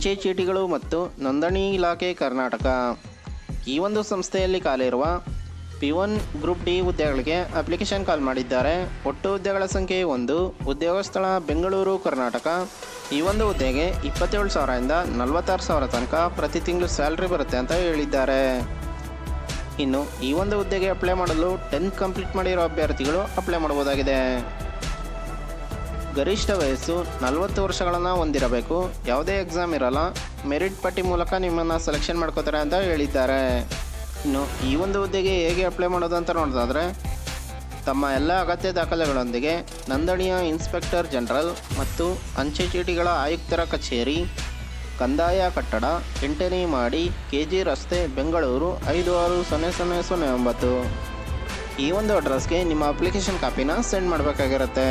ಅಂಚೆ ಚೀಟಿಗಳು ಮತ್ತು ನೋಂದಣಿ ಇಲಾಖೆ ಕರ್ನಾಟಕ. ಈ ಒಂದು ಸಂಸ್ಥೆಯಲ್ಲಿ ಖಾಲಿಯಿರುವ P1 ಗ್ರೂಪ್ ಡಿ ಹುದ್ದೆಗಳಿಗೆ ಅಪ್ಲಿಕೇಶನ್ ಕಾಲ್ ಮಾಡಿದ್ದಾರೆ. ಒಟ್ಟು ಹುದ್ದೆಗಳ ಸಂಖ್ಯೆ 1. ಉದ್ಯೋಗ ಸ್ಥಳ ಬೆಂಗಳೂರು, ಕರ್ನಾಟಕ. ಈ ಒಂದು ಹುದ್ದೆಗೆ 27,000ರಿಂದ 46,000 ತನಕ ಪ್ರತಿ ತಿಂಗಳು ಸ್ಯಾಲ್ರಿ ಬರುತ್ತೆ ಅಂತ ಹೇಳಿದ್ದಾರೆ. ಇನ್ನು ಈ ಒಂದು ಹುದ್ದೆಗೆ ಅಪ್ಲೈ ಮಾಡಲು 10th ಕಂಪ್ಲೀಟ್ ಮಾಡಿರೋ ಅಭ್ಯರ್ಥಿಗಳು ಅಪ್ಲೈ ಮಾಡಬಹುದಾಗಿದೆ. ಗರಿಷ್ಠ ವಯಸ್ಸು 40 ವರ್ಷಗಳನ್ನು ಹೊಂದಿರಬೇಕು. ಯಾವುದೇ ಎಕ್ಸಾಮ್ ಇರಲ್ಲ. ಮೆರಿಟ್ ಪಟ್ಟಿ ಮೂಲಕ ನಿಮ್ಮನ್ನು ಸೆಲೆಕ್ಷನ್ ಮಾಡ್ಕೋತಾರೆ ಅಂತ ಹೇಳಿದ್ದಾರೆ. ಇನ್ನು ಈ ಒಂದು ಹುದ್ದೆಗೆ ಹೇಗೆ ಅಪ್ಲೈ ಮಾಡೋದು ಅಂತ ನೋಡೋದಾದರೆ, ತಮ್ಮ ಎಲ್ಲ ಅಗತ್ಯ ದಾಖಲೆಗಳೊಂದಿಗೆ ನೋಂದಣಿಯ ಇನ್ಸ್ಪೆಕ್ಟರ್ ಜನರಲ್ ಮತ್ತು ಅಂಚೆ ಚೀಟಿಗಳ ಆಯುಕ್ತರ ಕಚೇರಿ, ಕಂದಾಯ ಕಟ್ಟಡ, 8ನೇ ಮಾಡಿ, KG ರಸ್ತೆ, ಬೆಂಗಳೂರು 560009. ಈ ಒಂದು ಅಡ್ರೆಸ್ಗೆ ನಿಮ್ಮ ಅಪ್ಲಿಕೇಶನ್ ಕಾಪಿನ ಸೆಂಡ್ ಮಾಡಬೇಕಾಗಿರುತ್ತೆ.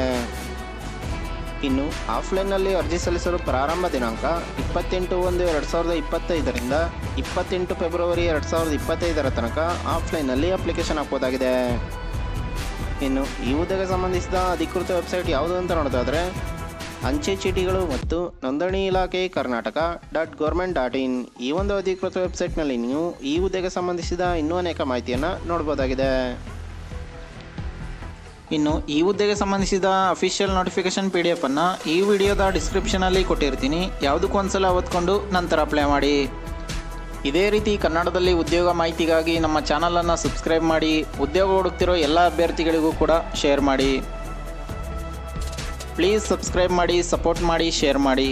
ಇನ್ನು ಆಫ್ಲೈನ್ನಲ್ಲಿ ಅರ್ಜಿ ಸಲ್ಲಿಸಲು ಪ್ರಾರಂಭ ದಿನಾಂಕ 28/1/2025ರಿಂದ 28 ಫೆಬ್ರವರಿ 2025 ತನಕ ಆಫ್ಲೈನ್ನಲ್ಲಿ ಅಪ್ಲಿಕೇಶನ್ ಹಾಕಬಹುದಾಗಿದೆ. ಇನ್ನು ಈ ಹುದ್ದೆಗೆ ಸಂಬಂಧಿಸಿದ ಅಧಿಕೃತ ವೆಬ್ಸೈಟ್ ಯಾವುದು ಅಂತ ನೋಡೋದಾದರೆ, ಅಂಚೆ ಚೀಟಿಗಳು ಮತ್ತು ನೋಂದಣಿ ಇಲಾಖೆ ಕರ್ನಾಟಕ .gov.in. ಈ ಒಂದು ಅಧಿಕೃತ ವೆಬ್ಸೈಟ್ನಲ್ಲಿ ನೀವು ಈ ಹುದ್ದೆಗೆ ಸಂಬಂಧಿಸಿದ ಇನ್ನೂ ಅನೇಕ ಮಾಹಿತಿಯನ್ನು ನೋಡ್ಬೋದಾಗಿದೆ. ಇನ್ನು ಈ ಹುದ್ದೆಗೆ ಸಂಬಂಧಿಸಿದ ಅಫಿಷಿಯಲ್ ನೋಟಿಫಿಕೇಶನ್ PDF ಅನ್ನು ಈ ವಿಡಿಯೋದ ಡಿಸ್ಕ್ರಿಪ್ಷನಲ್ಲಿ ಕೊಟ್ಟಿರ್ತೀನಿ. ಯಾವುದಕ್ಕೂ ಒಂದ್ಸಲ ಓದ್ಕೊಂಡು ನಂತರ ಅಪ್ಲೈ ಮಾಡಿ. ಇದೇ ರೀತಿ ಕನ್ನಡದಲ್ಲಿ ಉದ್ಯೋಗ ಮಾಹಿತಿಗಾಗಿ ನಮ್ಮ ಚಾನಲನ್ನು ಸಬ್ಸ್ಕ್ರೈಬ್ ಮಾಡಿ. ಉದ್ಯೋಗ ಹುಡುಕ್ತಿರೋ ಎಲ್ಲ ಅಭ್ಯರ್ಥಿಗಳಿಗೂ ಕೂಡ ಶೇರ್ ಮಾಡಿ. ಪ್ಲೀಸ್ ಸಬ್ಸ್ಕ್ರೈಬ್ ಮಾಡಿ, ಸಪೋರ್ಟ್ ಮಾಡಿ, ಶೇರ್ ಮಾಡಿ.